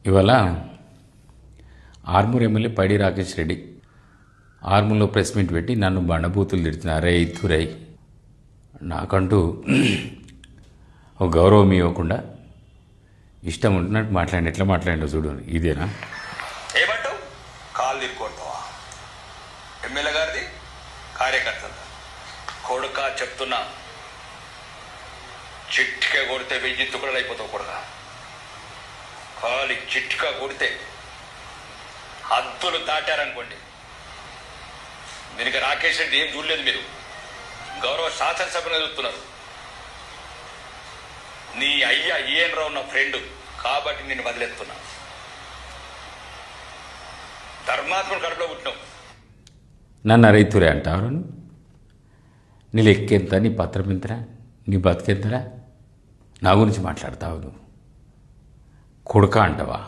ఇవాళ ఆర్మూర్ ఎమ్మెల్యే పైడి Rakesh Reddy ఆర్మూర్లో press meet పెట్టి నన్ను బండబూతులు తిడుతున్నారు. అరే ఇత్తురై నాకంటూ ఒక గౌరవం ఇవ్వకుండా ఇష్టం ఉంటున్నట్టు మాట్లాడి ఎట్లా మాట్లాడిండో చూడు. ఇదేనా ఏమంటావు? కాలు తిరుకొడతావా? ఎమ్మెల్యే గారిది కార్యకర్తలు కొడుక చెప్తున్నా, చిట్టిగా కొడితే 1000 తుకడలు అయిపోతావు కొడుక. కాలి చిట్టిగా కొడితే హద్దులు దాటారనుకోండి. దీనికి రాకేష్ రెడ్డి ఏం చూడలేదు. మీరు గౌరవ శాసనసభను ఎదుగుతున్నారు. నీ అయ్యా ఈఎన్ రావు నా ఫ్రెండ్ కాబట్టి నేను వదిలేస్తున్నా. ధర్మాత్మను కడుపులో పుట్టినావు. నన్ను రైతురే అంటారు. నీ లెక్కెంత, నీ పత్రం ఎంతరా, నీ బతికెంతరా? నా గురించి మాట్లాడతావు నువ్వు. కొడుక అంటావా?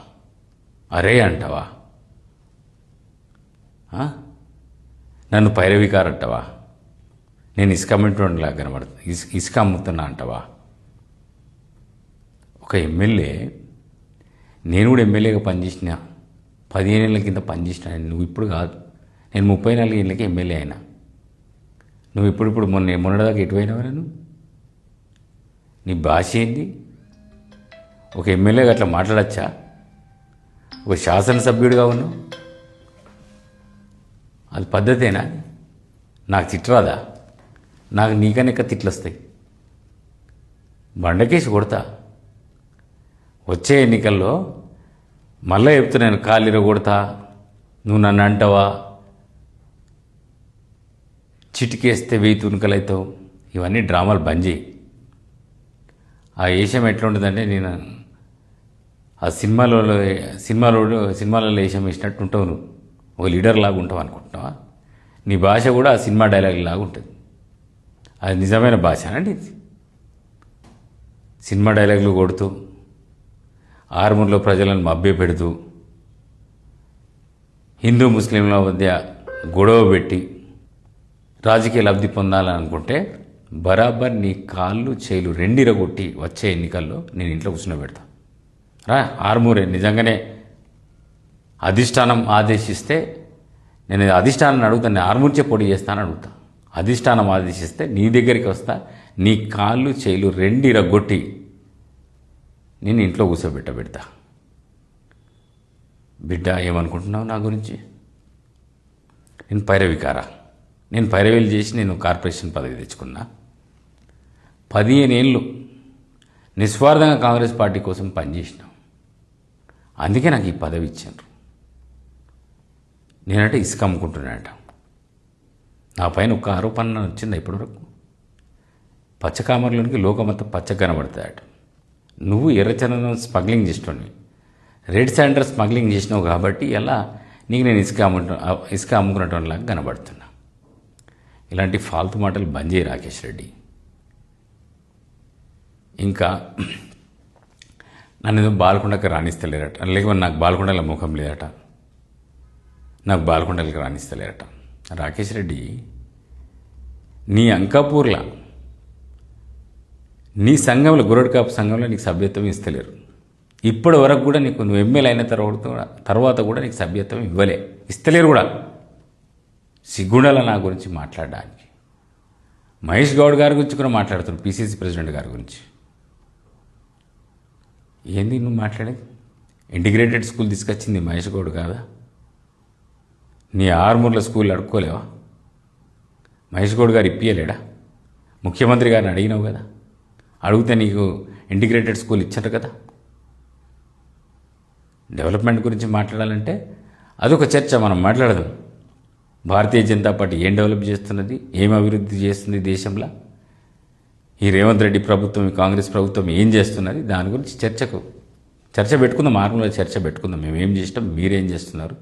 అరే అంటావా? నన్ను పైరవికారు అంటావా? నేను ఇసుక అమ్మేటోడిలా కనబడుతుంది. ఇసుక అమ్ముతున్నా అంటావా? ఒక ఎమ్మెల్యే, నేను కూడా ఎమ్మెల్యేగా పనిచేసిన 15 ఏళ్ళ కింద పనిచేసిన. నువ్వు ఇప్పుడు కాదు, నేను 34 ఏళ్ళకి ఎమ్మెల్యే అయినా. నువ్వు ఇప్పుడు మొన్నటిదాకా ఎటువైనవరా? నువ్వు నీ భాష ఏంది? ఒక ఎమ్మెల్యేగా అట్లా మాట్లాడచ్చా? ఒక శాసనసభ్యుడిగా ఉన్నావు, అది పద్ధతేనా? నాకు తిట్టరాదా? నాకు నీకనెక్క తిట్లు వస్తాయి. బండకేసి కొడతా. వచ్చే ఎన్నికల్లో మళ్ళీ చెప్తున్నాను, కాలిర కొడతా, నువ్వు నన్ను అంటావా, చిటికేస్తే 1000 తునకలు అవుతావు. ఇవన్నీ డ్రామాలు బంద్ చేయి. ఆ వేషం ఎట్లా ఉంటుందంటే, నేను ఆ సినిమాలలో వేషం వేసినట్టు ఉంటావు. నువ్వు ఒక లీడర్ లాగా ఉంటావు అనుకుంటున్నావా? నీ భాష కూడా ఆ సినిమా డైలాగ్ లాగా ఉంటుంది. అది నిజమైన భాష అండి ఇది. సినిమా డైలాగులు కొడుతూ, ఆర్మూర్లో ప్రజలను మభ్య పెడుతూ, హిందూ ముస్లింల మధ్య గొడవ పెట్టి రాజకీయ లబ్ధి పొందాలని అనుకుంటే బరాబర్ నీ కాళ్ళు చేలు రెండిరగొట్టి వచ్చే ఎన్నికల్లో నేను ఇంట్లో కూర్చుని రా. ఆర్మూరే నిజంగానే అధిష్టానం ఆదేశిస్తే, నేను అధిష్టానాన్ని అడుగుతాను, నేను ఆర్మూర్చే పోటీ చేస్తానని అడుగుతా. అధిష్టానం ఆదేశిస్తే నీ దగ్గరికి వస్తా, నీ కాళ్ళు చేలు రెండిరగొట్టి నేను ఇంట్లో కూర్చోబెట్టా. బిడ్డ ఏమనుకుంటున్నావు నా గురించి? నేను పైరవికారా? నేను పైరవీలు చేసి నేను కార్పొరేషన్ పదవి తెచ్చుకున్నా. 15 ఏళ్ళు నిస్వార్థంగా కాంగ్రెస్ పార్టీ కోసం పనిచేసినాం. అందుకే నాకు ఈ పదవి ఇచ్చారు. నేనంటే ఇసుక అమ్ముకుంటున్నానట. నా పైన ఒక ఆరోపణ వచ్చిందా ఇప్పటివరకు? పచ్చకామర్లోనికి లోకమంతా పచ్చగా కనబడతాయట. నువ్వు ఎర్రచందనం స్మగ్లింగ్ చేసినవి, రెడ్ శాండర్ స్మగ్లింగ్ చేసినావు కాబట్టి ఎలా నీకు నేను ఇసుక అమ్ముకున్నలాగా కనబడుతున్నా. ఇలాంటి ఫాల్తు మాటలు బంద్ చేయి రాకేష్ రెడ్డి. ఇంకా నన్ను ఏదో బాల్కొండకి రాణిస్తలేరట, లేకపోతే నాకు బాల్కొండల ముఖం లేదట, నాకు బాల్కొండలకి రాణిస్తలేరట. రాకేష్ రెడ్డి, నీ అంకాపూర్ల నీ సంఘంలో, గురడ్కాపు సంఘంలో నీకు సభ్యత్వం ఇస్తలేరు. ఇప్పటి వరకు కూడా నీకు, నువ్వు ఎమ్మెల్యే అయిన తర్వాత కూడా నీకు సభ్యత్వం ఇస్తలేరు కూడా. సిగ్గుండాల నా గురించి మాట్లాడడానికి. మహేష్ గౌడ్ గారి గురించి కూడా మాట్లాడుతున్నాడు, పిసిసి ప్రెసిడెంట్ గారి గురించి. ఏంది నువ్వు మాట్లాడేది? ఇంటిగ్రేటెడ్ స్కూల్ తీసుకొచ్చింది మహేష్ గౌడ్ కాదా? నీ ఆర్మూర్ల స్కూల్ అడుక్కోలేవా? మహేష్ గౌడ్ గారు ఇప్పియలేడా? ముఖ్యమంత్రి గారిని అడిగినావు కదా, అడిగితే నీకు ఇంటిగ్రేటెడ్ స్కూల్ ఇచ్చారు కదా. డెవలప్మెంట్ గురించి మాట్లాడాలంటే అదొక చర్చ, మనం మాట్లాడదాం. భారతీయ జనతా పార్టీ ఏం డెవలప్ చేస్తున్నది, ఏం అభివృద్ధి చేస్తుంది దేశంలో, ఈ రేవంత్ రెడ్డి ప్రభుత్వం, ఈ కాంగ్రెస్ ప్రభుత్వం ఏం చేస్తున్నది, దాని గురించి చర్చ పెట్టుకుందాం. ఆర్మూర్లో చర్చ పెట్టుకుందాం. మేము ఏం చేసినాం, మీరేం చేస్తున్నారు,